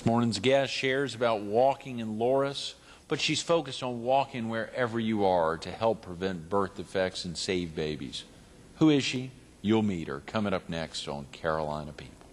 This morning's guest shares about walking in Loris, but she's focused on walking wherever you are to help prevent birth defects and save babies. Who is she? You'll meet her coming up next on Carolina People.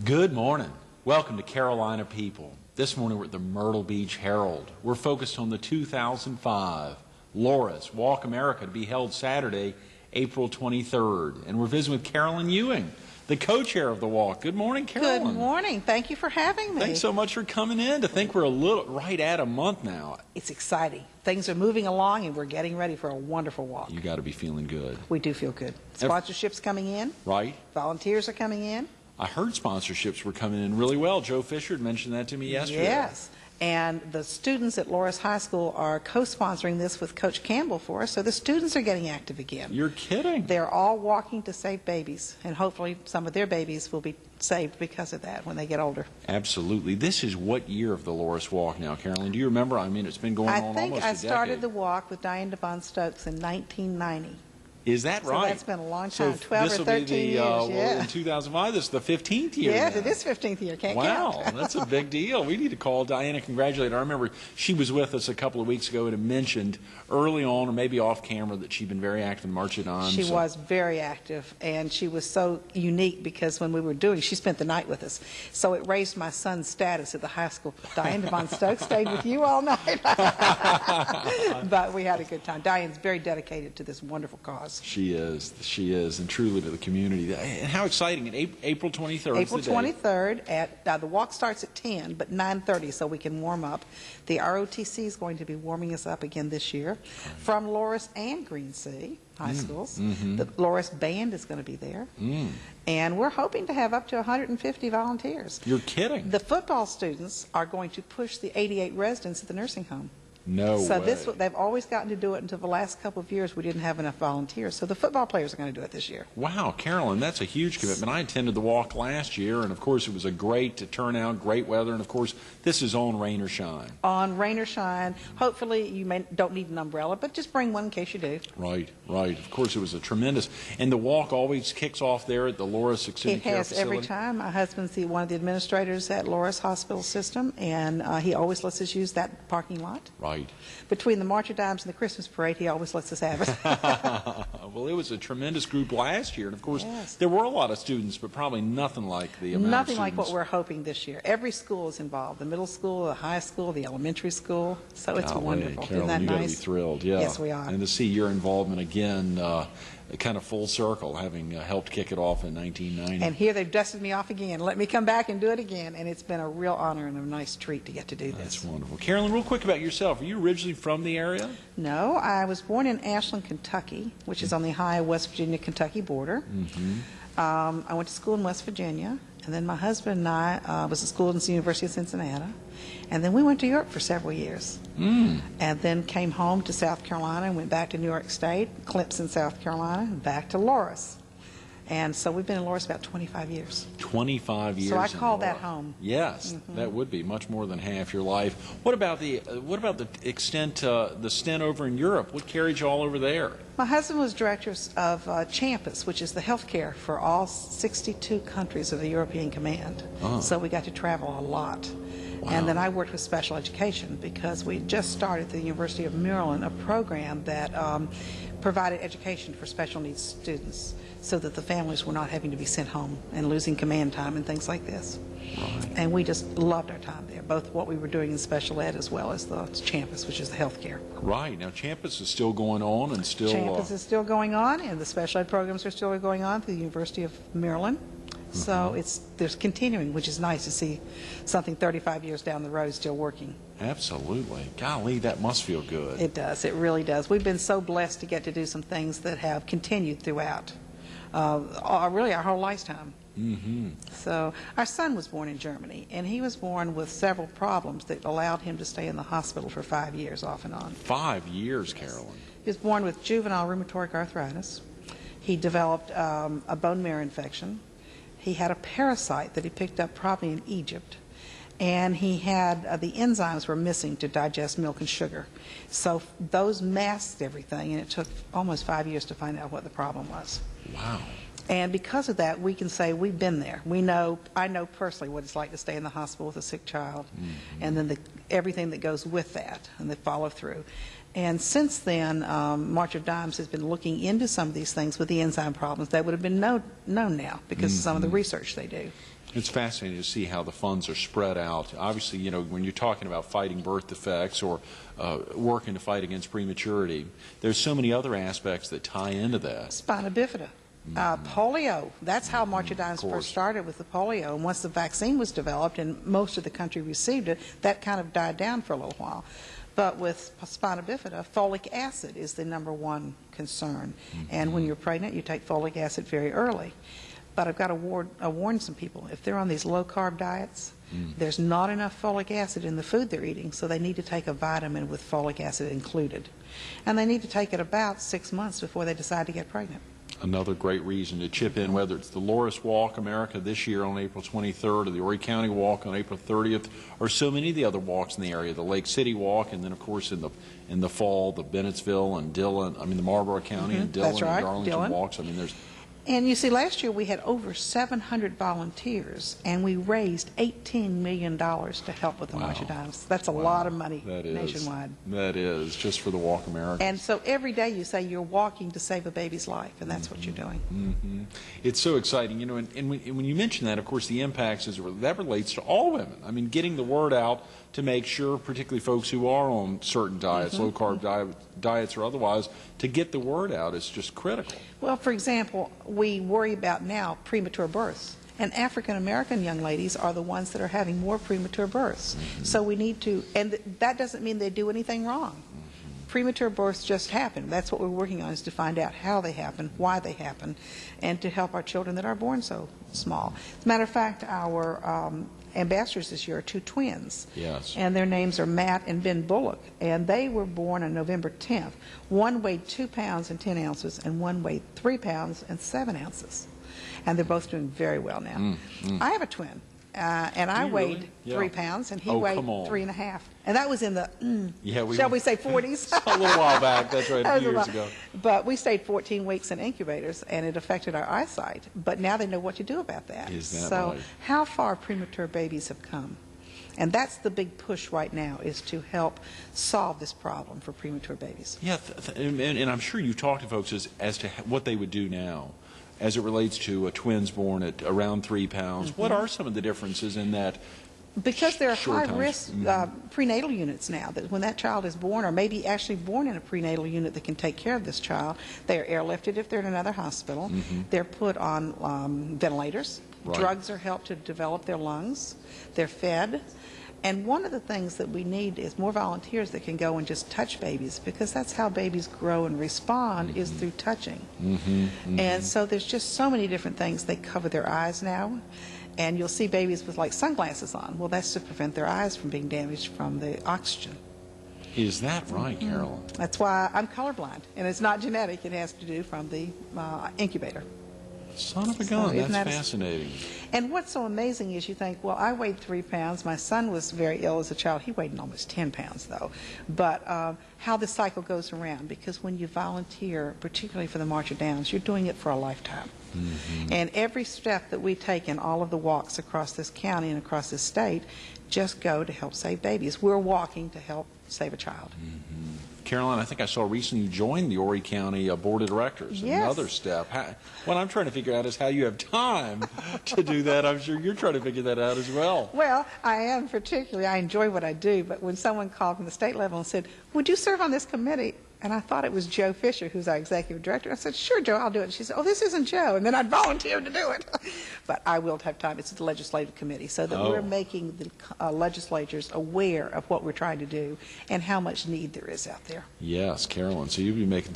Good morning. Welcome to Carolina People. This morning we're at the Myrtle Beach Herald. We're focused on the 2005 Loris Walk America to be held Saturday, April 23rd. And we're visiting with Carolyn Ewing, the co-chair of the walk. Good morning, Carolyn. Good morning. Thank you for having me. Thanks so much for coming in. To think we're right at a month now. It's exciting. Things are moving along and we're getting ready for a wonderful walk. You got to be feeling good. We do feel good. Sponsorships coming in. Right. Volunteers are coming in. I heard sponsorships were coming in really well. Joe Fisher had mentioned that to me yesterday. Yes. And the students at Loris High School are co-sponsoring this with Coach Campbell for us, so the students are getting active again. You're kidding. They're all walking to save babies, and hopefully some of their babies will be saved because of that when they get older. Absolutely. This is what year of the Loris Walk now, Carolyn? Do you remember? I mean, it's been going on almost a decade. I think I started the walk with Diane Devon Stokes in 1990. Is that right? So that's been a long time, so 12 or 13 years, well, yeah. In 2005, this is the 15th year. Yes, now. it is 15th year. Can't wow, count. That's a big deal. We need to call Diane and congratulate her. I remember she was with us a couple of weeks ago and had mentioned early on, or maybe off camera, that she'd been very active in marching on. She was very active, and she was so unique because when we were doing, she spent the night with us. So it raised my son's status at the high school. Diane Devon Stokes stayed with you all night. But we had a good time. Diane's very dedicated to this wonderful cause. She is. She is, and truly to the community. And how exciting! April 23rd. April 23rd. At the walk starts at 10, but 9:30, so we can warm up. The ROTC is going to be warming us up again this year, from Loris and Green Sea High Schools. The Loris Band is going to be there, and we're hoping to have up to 150 volunteers. You're kidding! The football students are going to push the 88 residents at the nursing home. No so way. They've always gotten to do it until the last couple of years we didn't have enough volunteers. So the football players are going to do it this year. Wow, Carolyn, that's a huge commitment. I attended the walk last year, and of course it was a great turnout, great weather, and of course this is on rain or shine. On rain or shine. Hopefully you don't need an umbrella, but just bring one in case you do. Right, right. Of course it was a tremendous, and the walk always kicks off there at the Loris Extended Care Facility. It has every time. My husband's one of the administrators at Loris Hospital System, and he always lets us use that parking lot. Right. Between the March of Dimes and the Christmas Parade, he always lets us have it. Well, it was a tremendous group last year, and of course, yes. There were a lot of students, but probably nothing like the amount Nothing of like students. what we're hoping this year. Every school is involved, the middle school, the high school, the elementary school, so it's wonderful. Carolyn, Isn't that you nice? got to be thrilled. Yeah. Yes, we are. And to see your involvement again, kind of full circle, having helped kick it off in 1990. And here they've dusted me off again. Let me come back and do it again, and it's been a real honor and a nice treat to get to do this. That's wonderful. Carolyn, real quick about yourself. Are you originally from the area? No, I was born in Ashland, Kentucky, which is on the Ohio-West Virginia-Kentucky border. I went to school in West Virginia, and then my husband and I was at school at the University of Cincinnati, and then we went to Europe for several years, and then came home to South Carolina and went back to New York State, Clemson, South Carolina, and back to Loris. And so we've been in Loris about 25 years. 25 years. So I call that home. Yes, that would be much more than half your life. What about the extent, the stint over in Europe? What carried you all over there? My husband was director of Champus, which is the health care for all 62 countries of the European Command. So we got to travel a lot. Wow. And then I worked with special education because we just started at the University of Maryland a program that provided education for special needs students so that the families were not having to be sent home and losing command time and things like this. Right. And we just loved our time there, both what we were doing in special ed as well as the Champus, which is the health care. Right. Now, Champus is still going on and still... Champus is still going on, and the special ed programs are still going on through the University of Maryland. So there's continuing, which is nice to see something 35 years down the road still working. Absolutely. Golly, that must feel good. It does. It really does. We've been so blessed to get to do some things that have continued throughout really our whole lifetime. So our son was born in Germany, and he was born with several problems that allowed him to stay in the hospital for 5 years off and on. 5 years, Carolyn. He was born with juvenile rheumatoid arthritis. He developed a bone marrow infection. He had a parasite that he picked up probably in Egypt, and he had the enzymes were missing to digest milk and sugar. So those masked everything, and it took almost 5 years to find out what the problem was. Wow. And because of that, we can say we've been there. We know, I know personally what it's like to stay in the hospital with a sick child, and then everything that goes with that, and the follow through. And since then, March of Dimes has been looking into some of these things with the enzyme problems that would have been known now because of some of the research they do. It's fascinating to see how the funds are spread out. Obviously, you know, when you're talking about fighting birth defects or working to fight against prematurity, there's so many other aspects that tie into that. Spina bifida. Polio, that's how March of Dimes first started, with the polio. And once the vaccine was developed and most of the country received it, that kind of died down for a little while. But with spina bifida, folic acid is the #1 concern. And when you're pregnant, you take folic acid very early. But I've got to warn some people. If they're on these low-carb diets, there's not enough folic acid in the food they're eating, so they need to take a vitamin with folic acid included. And they need to take it about 6 months before they decide to get pregnant. Another great reason to chip in, whether it's the Loris Walk America this year on April 23rd or the Horry County Walk on April 30th, or so many of the other walks in the area, the Lake City Walk, and then of course in the fall the Bennettsville and Dillon, the Marlborough County and Dillon and Darlington walks. I mean, there's. And you see, last year we had over 700 volunteers, and we raised $18 million to help with the March of Dimes. That's a lot of money nationwide. That is, just for the Walk America. And so every day you say you're walking to save a baby's life, and that's what you're doing. It's so exciting, you know, and when you mention that, of course, the impacts, that relates to all women. I mean, getting the word out to make sure, particularly folks who are on certain diets, low-carb diets or otherwise, to get the word out is just critical. Well, for example, we worry about now premature births. And African-American young ladies are the ones that are having more premature births. So we need to, and that doesn't mean they do anything wrong. Premature births just happen. That's what we're working on, is to find out how they happen, why they happen, and to help our children that are born so small. As a matter of fact, our ambassadors this year are 2 twins. Yes. And their names are Matt and Ben Bullock. And they were born on November 10th. One weighed 2 pounds and 10 ounces, and one weighed 3 pounds and 7 ounces. And they're both doing very well now. I have a twin. And I weighed 3 pounds, and he weighed 3.5. And that was in the, shall we say 40s? A little while back, that's right, a few years ago. But we stayed 14 weeks in incubators, and it affected our eyesight. But now they know what to do about that. Is that so right? How far premature babies have come. And that's the big push right now, is to help solve this problem for premature babies. Yeah, and I'm sure you've talked to folks as to what they would do now as it relates to twins born at around 3 pounds. What are some of the differences in that? Because there are high-risk prenatal units now, that when that child is born, or maybe actually born in a prenatal unit that can take care of this child, they are airlifted if they're in another hospital. They're put on ventilators. Drugs are helped to develop their lungs. They're fed. And one of the things that we need is more volunteers that can go and just touch babies, because that's how babies grow and respond, is through touching. And so there's just so many different things. They cover their eyes now, and you'll see babies with like sunglasses on. Well, that's to prevent their eyes from being damaged from the oxygen. Is that right, Carolyn? That's why I'm colorblind, and it's not genetic. It has to do from the incubator. Son of a gun, that's fascinating. And what's so amazing is you think, well, I weighed 3 pounds. My son was very ill as a child. He weighed almost 10 pounds, though. But how the cycle goes around, because when you volunteer, particularly for the March of Dimes, you're doing it for a lifetime. And every step that we take in all of the walks across this county and across this state just go to help save babies. We're walking to help save a child. Caroline, I think I saw recently you joined the Horry County Board of Directors. Yes. Another step. What I'm trying to figure out is how you have time to do that. I'm sure you're trying to figure that out as well. Well, I am particularly. I enjoy what I do, but when someone called from the state level and said, would you serve on this committee? And I thought it was Joe Fisher, who's our executive director. I said, sure, Joe, I'll do it. And she said, oh, this isn't Joe. And then I'd volunteer to do it. But I will have time. It's the legislative committee, so that we're making the legislatures aware of what we're trying to do and how much need there is out there. Yes, Carolyn. So you'll be making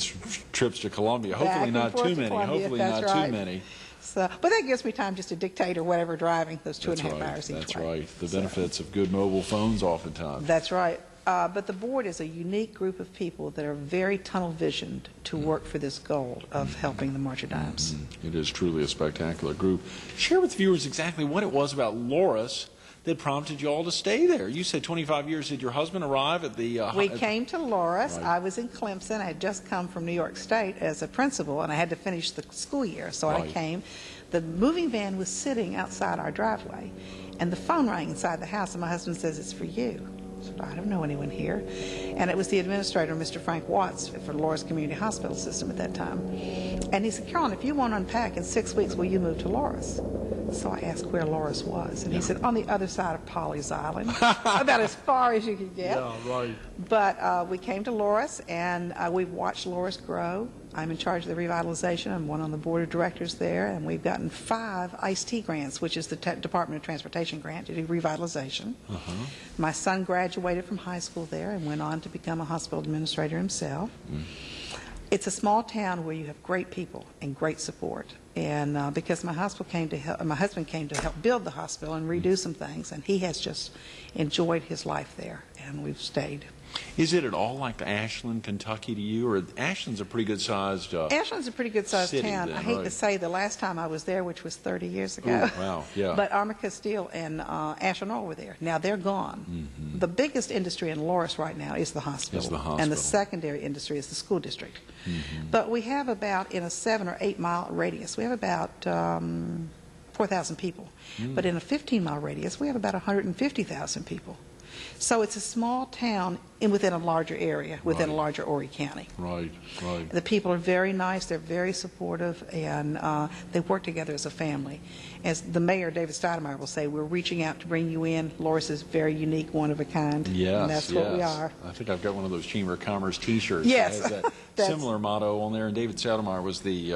trips to Columbia. Hopefully not too many. Hopefully not too many. So, but that gives me time just to dictate or whatever driving those 2.5 hours each way. That's right. The benefits of good mobile phones oftentimes. That's right. But the board is a unique group of people that are very tunnel visioned to work for this goal of helping the March of Dimes. It is truly a spectacular group. Share with viewers exactly what it was about Loris that prompted you all to stay there? You said 25 years. Did your husband arrive at the... We came to Loris. Right. I was in Clemson. I had just come from New York State as a principal, and I had to finish the school year, so I Right. came. The moving van was sitting outside our driveway, and the phone rang inside the house, and my husband says, "It's for you." I said, "I don't know anyone here." And it was the administrator, Mr. Frank Watts, for Loris Community Hospital System at that time. And he said, "Carolyn, if you want to unpack in 6 weeks, will you move to Loris?" So I asked where Loris was, and he said, "On the other side of Polly's Island," about as far as you could get. Yeah, right. But we came to Loris, and we've watched Loris grow. I'm in charge of the revitalization. I'm one on the board of directors there, and we've gotten 5 ICE-T grants, which is the Department of Transportation grant to do revitalization. My son graduated from high school there and went on to become a hospital administrator himself. It's a small town where you have great people and great support. And because my husband came to help build the hospital and redo some things, and he has just enjoyed his life there, and we've stayed. Is it at all like Ashland, Kentucky to you? Or Ashland's a pretty good-sized Ashland's a pretty good-sized city town. then, I hate right. to say the last time I was there, which was 30 years ago. Ooh, wow, yeah. But Arma-Castile and Ashland Oil were there. Now they're gone. The biggest industry in Loris right now is the hospital. Is the And hospital. the secondary industry is the school district. But we have about, in a 7 or 8 mile radius, we have about 4,000 people. But in a 15-mile radius, we have about 150,000 people. So it's a small town within a larger area, within a Right. larger Horry County. Right, right. The people are very nice, they're very supportive, and they work together as a family. As the mayor, David Stoudemire, will say, we're reaching out to bring you in. Loris is very unique, one of a kind, Yes, and that's what we are. I think I've got one of those Chamber of Commerce T-shirts. Yes. That has that That's- similar motto on there. And David Stoudemire was the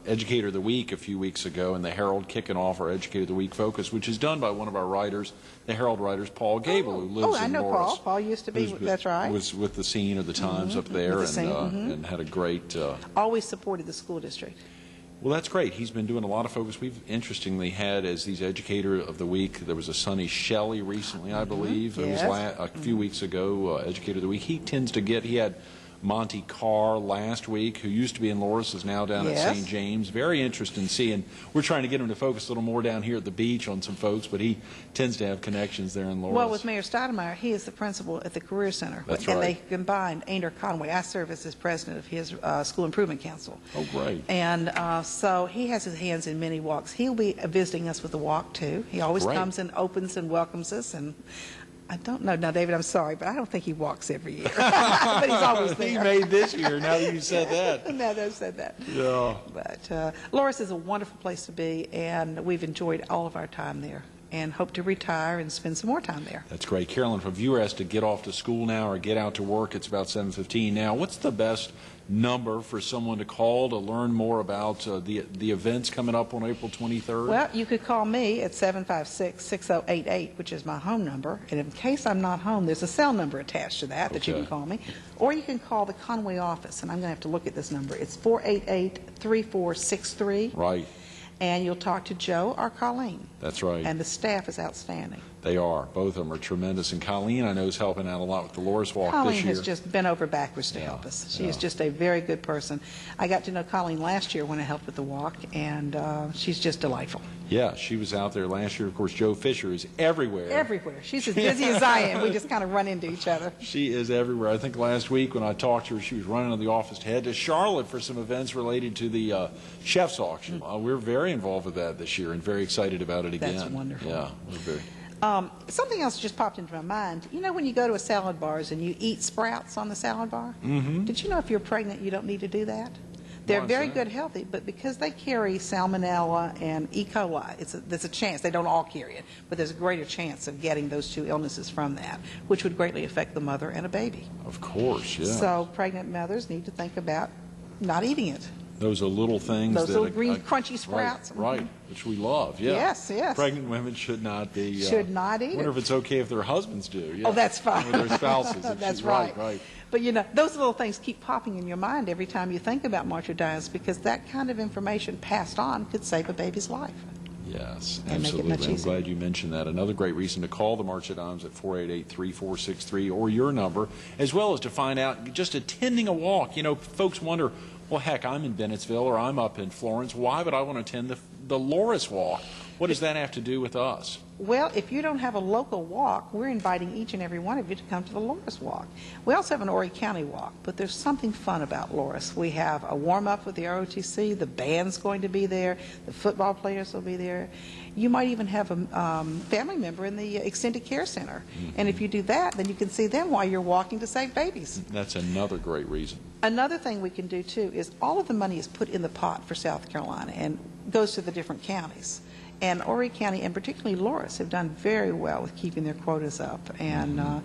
Educator of the Week a few weeks ago, and the Herald kicking off our Educator of the Week focus, which is done by one of our writers, the Herald writers, Paul Gable, who lives I in know Loris. Paul. Paul used to be, that's right. Was with the Scene of the Times up there, With the Scene, and had a great... Always supported the school district. Well, that's great. He's been doing a lot of focus. We've interestingly had as these Educator of the Week. There was a Sonny Shelley recently, I believe. It was Yes. a few weeks ago, Educator of the Week. He had Monty Carr last week, who used to be in Loris, is now down at Yes. St. James. Very interesting to see. And we're trying to get him to focus a little more down here at the beach on some folks, but he tends to have connections there in Loris. Well, with Mayor Stoudemire, he is the principal at the Career Center. That's and right. they combined Ainer Conway. I serve as his president of his School Improvement Council. Oh, great. And so he has his hands in many walks. He'll be visiting us with the walk, too. He always Great. comes and opens and welcomes us. And I don't know. Now, David, I'm sorry, but I don't think he walks every year. But he's always there. He made this year, now that you said that. Now that I've said that. Yeah. But Loris is a wonderful place to be, and we've enjoyed all of our time there and hope to retire and spend some more time there. That's great. Carolyn, if a viewer has to get off to school now or get out to work, it's about 7:15 now. What's the best number for someone to call to learn more about the events coming up on April 23rd? Well, you could call me at 756-6088, which is my home number. And in case I'm not home, there's a cell number attached to that that you can Okay. call me. Or you can call the Conway office, and I'm going to have to look at this number. It's 488-3463. Right. And you'll talk to Joe or Colleen. That's right. And the staff is outstanding. They are. Both of them are tremendous. And Colleen, I know, is helping out a lot with the Loris Walk Colleen this year. has just bent over backwards to help us. She is just a very good person. I got to know Colleen last year when I helped with the walk, and she's just delightful. Yeah, she was out there last year. Of course, Joe Fisher is everywhere. Everywhere. She's as busy as I am. We just kind of run into each other. She is everywhere. I think last week when I talked to her, she was running to the office to head to Charlotte for some events related to the chef's auction. We're very involved with that this year and very excited about it again. That's wonderful. Yeah, we're very... Something else just popped into my mind. You know when you go to a salad bars and you eat sprouts on the salad bar? Mm-hmm. Did you know if you're pregnant you don't need to do that? They're Why is very that? good healthy, but because they carry salmonella and E. coli, there's a chance, they don't all carry it, but there's a greater chance of getting those two illnesses from that, which would greatly affect the mother and a baby. Of course, yeah. So pregnant mothers need to think about not eating it. Those are little things. Those that little green crunchy sprouts. Right, which we love, yeah. Yes, yes. Pregnant women should not be... Should not eat I wonder it. if it's okay if their husbands do. Yeah. Oh, that's fine. Or their spouses. That's right. right. But you know, those little things keep popping in your mind every time you think about Martyrdines, because that kind of information passed on could save a baby's life. Yes, And make it much absolutely. I'm easier. glad you mentioned that. Another great reason to call the March at Dimes at 488-3463 or your number, as well as to find out just attending a walk. You know, folks wonder, well, heck, I'm in Bennettsville or I'm up in Florence. Why would I want to attend the Loris Walk? What does that have to do with us? Well, if you don't have a local walk, we're inviting each and every one of you to come to the Loris Walk. We also have an Horry County Walk, but there's something fun about Loris. We have a warm-up with the ROTC, the band's going to be there, the football players will be there. You might even have a family member in the Extended Care Center. And if you do that, then you can see them while you're walking to save babies. That's another great reason. Another thing we can do, too, is all of the money is put in the pot for South Carolina and goes to the different counties. And Horry County, and particularly Loris, have done very well with keeping their quotas up. And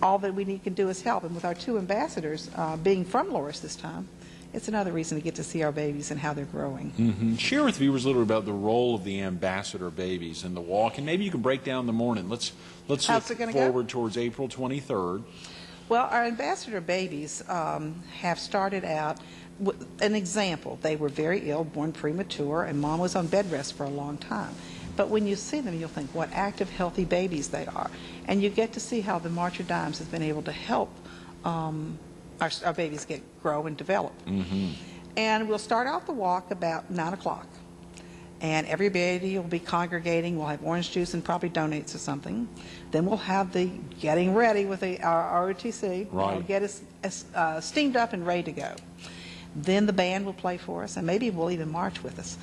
all that we can do is help. And with our 2 ambassadors being from Loris this time, it's another reason to get to see our babies and how they're growing. Share with viewers a little bit about the role of the ambassador babies in the walk, and maybe you can break down the morning. Let's look forward towards April 23rd. Well, our ambassador babies have started out with an example. They were very ill, born premature, and mom was on bed rest for a long time. But when you see them, you'll think what active, healthy babies they are. And you get to see how the March of Dimes has been able to help our babies grow and develop. And we'll start out the walk about 9 o'clock. And every baby will be congregating. We'll have orange juice and probably donuts or something. Then we'll have the getting ready with our ROTC. Right. We'll get us steamed up and ready to go. Then the band will play for us, and maybe we'll even march with us.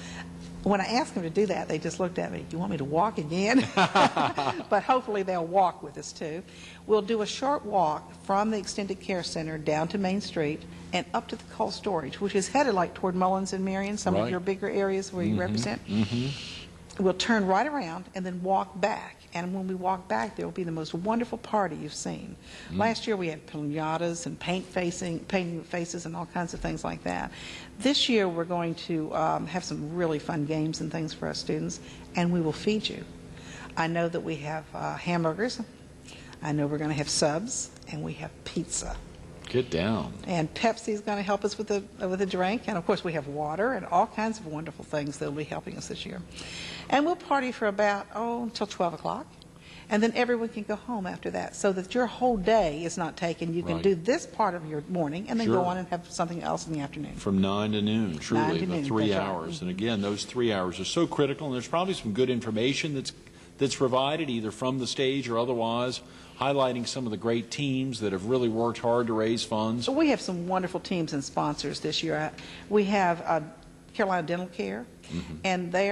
When I asked them to do that, they just looked at me, "You want me to walk again?" But hopefully they'll walk with us, too. We'll do a short walk from the Extended Care Center down to Main Street and up to the cold storage, which is headed like toward Mullins and Marion, some of your bigger areas where you represent. We'll turn right around and then walk back. And when we walk back, there will be the most wonderful party you've seen. Last year we had piñatas and painting faces and all kinds of things like that. This year we're going to have some really fun games and things for our students, and we will feed you. I know that we have hamburgers. I know we're going to have subs, and we have pizza. Get down. And Pepsi's going to help us with a drink. And, of course, we have water and all kinds of wonderful things that will be helping us this year. And we'll party for about, until 12 o'clock. And then everyone can go home after that so that your whole day is not taken. You can do this part of your morning and then go on and have something else in the afternoon. From 9 to noon, truly, 9 to noon, 3 hours. And, again, those 3 hours are so critical. And there's probably some good information that's provided either from the stage or otherwise, highlighting some of the great teams that have really worked hard to raise funds. We have some wonderful teams and sponsors this year. We have Carolina Dental Care, and they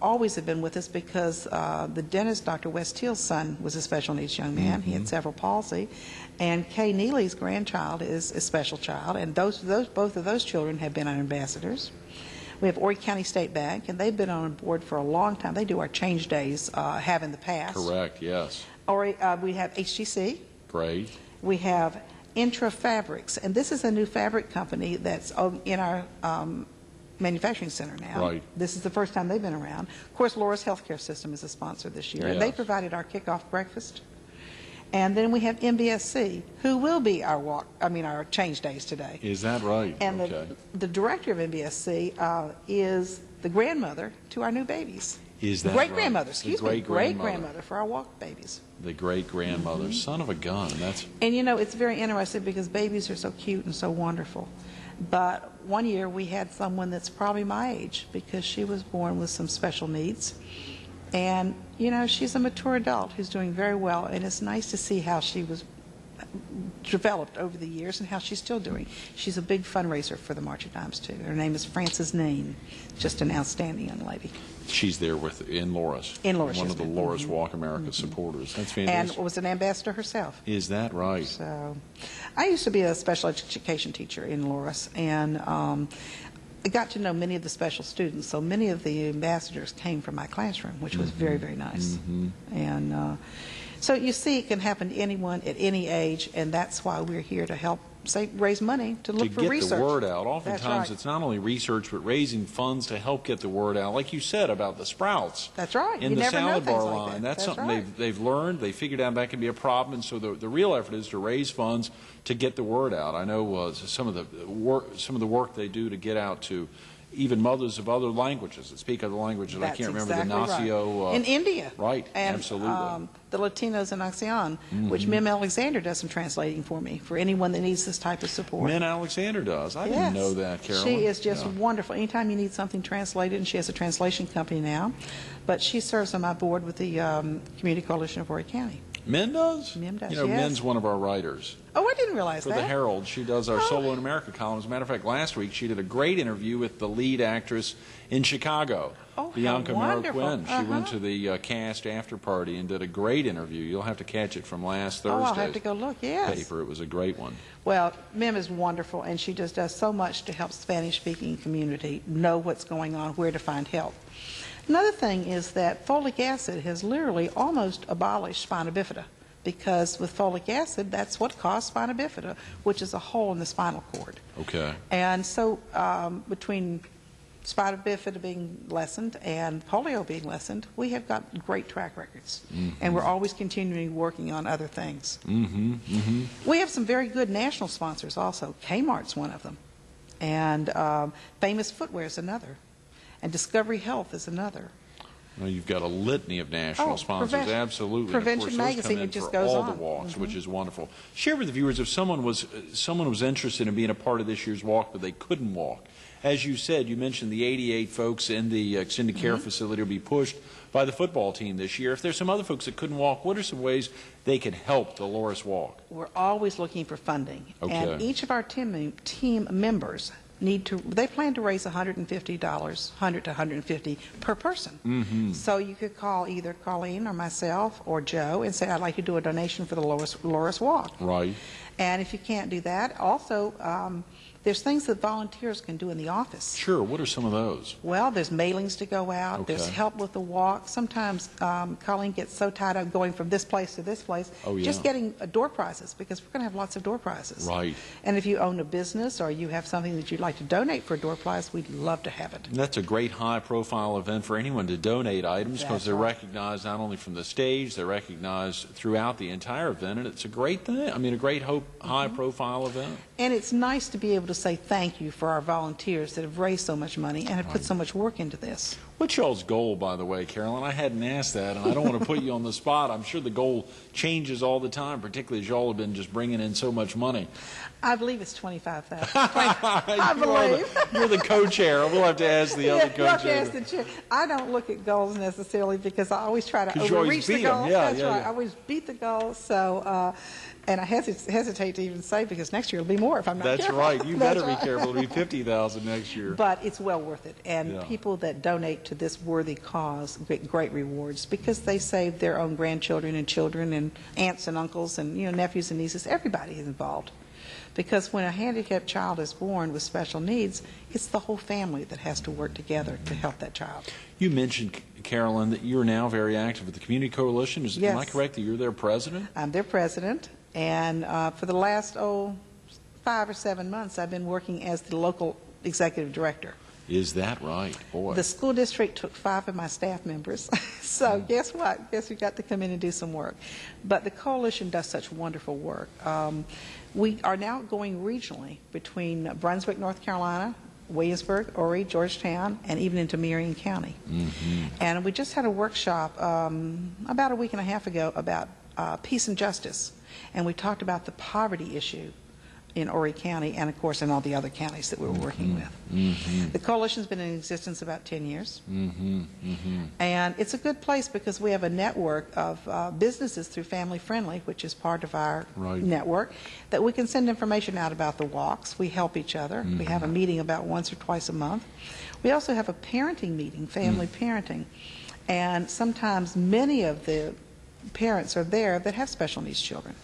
always have been with us because the dentist, Dr. West Teal's son, was a special needs young man. He had cerebral palsy, and Kay Neely's grandchild is a special child, and both of those children have been our ambassadors. We have Horry County State Bank, and they've been on board for a long time. They do our change days, have in the past. Correct, yes. Or we have HGC. Great. We have Intra Fabrics, and this is a new fabric company that's in our manufacturing center now. Right. This is the first time they've been around. Of course, Loris Healthcare System is a sponsor this year, and they provided our kickoff breakfast. And then we have MBSC, who will be our change days today. Is that right? And the director of MBSC is the grandmother to our new babies. Is that great-grandmother, right? excuse me, great-grandmother for our walk babies. The great-grandmother. Son of a gun. And you know, it's very interesting because babies are so cute and so wonderful. But one year we had someone that's probably my age because she was born with some special needs. And, you know, she's a mature adult who's doing very well, and it's nice to see how she was developed over the years and how she's still doing. She's a big fundraiser for the March of Dimes, too. Her name is Frances Nain, just an outstanding young lady. She's there in Loris. In Loris, one of the Loris Walk America supporters. That's fantastic. And was an ambassador herself. Is that right? So, I used to be a special education teacher in Loris, and I got to know many of the special students. So many of the ambassadors came from my classroom, which was very, very nice. And so you see, it can happen to anyone at any age, and that's why we're here to help raise money to look for research. To get the word out. Oftentimes, right. It's not only research, but raising funds to help get the word out. Like you said about the sprouts. That's right. In you the never salad know bar things line. Like That's something right. they've learned. They figured out that can be a problem. And so the real effort is to raise funds to get the word out. I know some of the work they do to get out to even mothers of other languages that speak other languages. I can't remember the Nacio. Right. In India. Right, and, absolutely. The Latinos in ASEAN, which Mim Alexander does some translating for me, for anyone that needs this type of support. Mim Alexander does. I didn't know that, Carolyn. She is just wonderful. Anytime you need something translated, and she has a translation company now. but she serves on my board with the Community Coalition of Horry County. Min does? Min does, You know, yes. Min's one of our writers. Oh, I didn't realize For that. the Herald. She does our Solo in America column. As a matter of fact, last week she did a great interview with the lead actress in Chicago, Oh, Bianca how wonderful. Miraquin. She went to the cast after party and did a great interview. You'll have to catch it from last Oh, I'll Thursday's have to go look, yes. paper. It was a great one. Well, Mim is wonderful, and she just does so much to help Spanish-speaking community know what's going on, where to find help. Another thing is that folic acid has literally almost abolished spina bifida, because with folic acid, that's what caused spina bifida, which is a hole in the spinal cord. Okay. And so between spina bifida being lessened and polio being lessened, we have got great track records. And we're always continuing working on other things. We have some very good national sponsors also. Kmart's one of them. And Famous Footwear is another. And Discovery Health is another. Well, you've got a litany of national sponsors, absolutely. Prevention and of course, those Magazine, come in it just for goes all on. the walks, which is wonderful. Share with the viewers if someone was interested in being a part of this year's walk, but they couldn't walk. As you said, you mentioned the 88 folks in the extended care facility will be pushed by the football team this year. If there's some other folks that couldn't walk, what are some ways they can help the Loris Walk? We're always looking for funding. Okay. And each of our team members they plan to raise $150, $100 to $150 per person. So you could call either Colleen or myself or Joe and say, I'd like to do a donation for the Loris Walk. Right. And if you can't do that, also there's things that volunteers can do in the office. Sure. What are some of those? Well, there's mailings to go out. Okay. There's help with the walk. Sometimes Colleen gets so tired of going from this place to this place, just getting door prizes, because we're going to have lots of door prizes. Right. And if you own a business or you have something that you'd like to donate for a door prize, we'd love to have it. And that's a great high-profile event for anyone to donate items, because That's they're right. recognized not only from the stage, they're recognized throughout the entire event, and it's a great thing. I mean, a great high-profile event. And it's nice to be able to say thank you for our volunteers that have raised so much money and have put so much work into this. What's y'all's goal, by the way, Carolyn? I hadn't asked that, and I don't want to put you on the spot. I'm sure the goal changes all the time, particularly as y'all have been just bringing in so much money. I believe it's $25,000. I believe. You're the co-chair. We'll have to ask the other You'll have to co-chair. ask the chair. I don't look at goals necessarily, because I always try to 'Cause you always overreach the beat 'em. goals. Yeah, That's yeah, right. yeah. I always beat the goals. So, and I hesitate to even say, because next year it'll be more if I'm not That's careful. right. You That's better be right. careful. It'll be $50,000 next year. But it's well worth it. And Yeah. people that donate to this worthy cause get great rewards, because they save their own grandchildren and children and aunts and uncles and nephews and nieces. Everybody is involved. Because when a handicapped child is born with special needs, it's the whole family that has to work together to help that child. You mentioned, Carolyn, that you're now very active with the Community Coalition. Yes. Am I correct that you're their president? I'm their president, and for the last 5 or 7 months, I've been working as the local executive director. Is that right? Boy. The school district took 5 of my staff members, so guess what? Guess we got to come in and do some work. But the coalition does such wonderful work. We are now going regionally between Brunswick, North Carolina, Williamsburg, Horry, Georgetown, and even into Marion County. And we just had a workshop about a week and a half ago about peace and justice, and we talked about the poverty issue in Horry County, and of course in all the other counties that we were working with. The coalition's been in existence about 10 years, and it's a good place because we have a network of businesses through Family Friendly, which is part of our network, that we can send information out about the walks. We help each other. We have a meeting about once or twice a month. We also have a parenting meeting, family parenting, and sometimes many of the parents are there that have special needs children.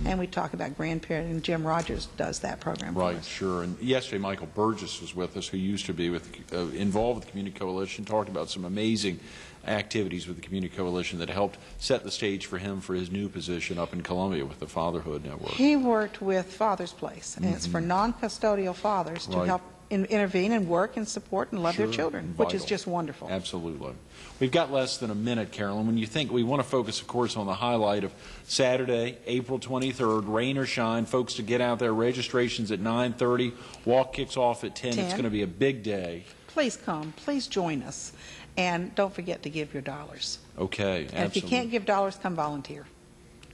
And we talk about grandparenting, and Jim Rogers does that program for Right, us. sure. And yesterday, Michael Burgess was with us, who used to be involved with the Community Coalition, talked about some amazing activities with the Community Coalition that helped set the stage for him for his new position up in Columbia with the Fatherhood Network. He worked with Father's Place, and it's for non-custodial fathers to help intervene and work and support and love their children, which is just wonderful. Absolutely. We've got less than a minute, Carolyn. When you think, we want to focus, of course, on the highlight of Saturday, April 23rd, rain or shine, folks to get out there. Registration's at 9:30. Walk kicks off at 10. It's going to be a big day. Please come. Please join us. And don't forget to give your dollars. Okay, absolutely. And if you can't give dollars, come volunteer.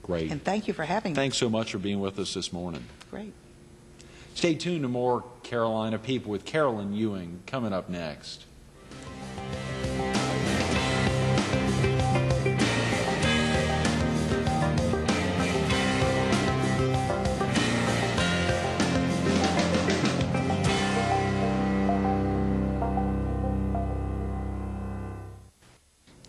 Great. And thank you for having me. Thanks so much for being with us this morning. Great. Stay tuned to more Carolina People with Carolyn Ewing coming up next.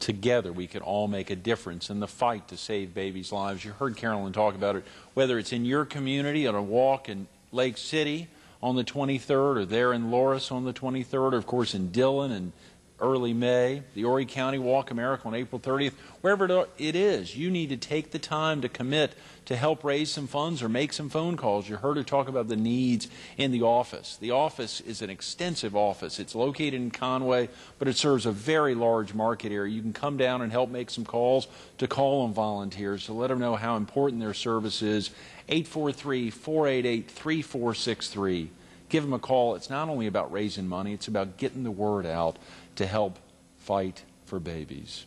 Together, we can all make a difference in the fight to save babies' lives. You heard Carolyn talk about it, whether it's in your community on a walk in Lake City on the 23rd, or there in Loris on the 23rd, or of course in Dillon in early May, the Horry County Walk America on April 30th, wherever it is, you need to take the time to commit to help raise some funds or make some phone calls. You heard her talk about the needs in the office. The office is an extensive office. It's located in Conway, but it serves a very large market area. You can come down and help make some calls to call on volunteers to let them know how important their service is. 843-488-3463. Give them a call. It's not only about raising money, it's about getting the word out to help fight for babies.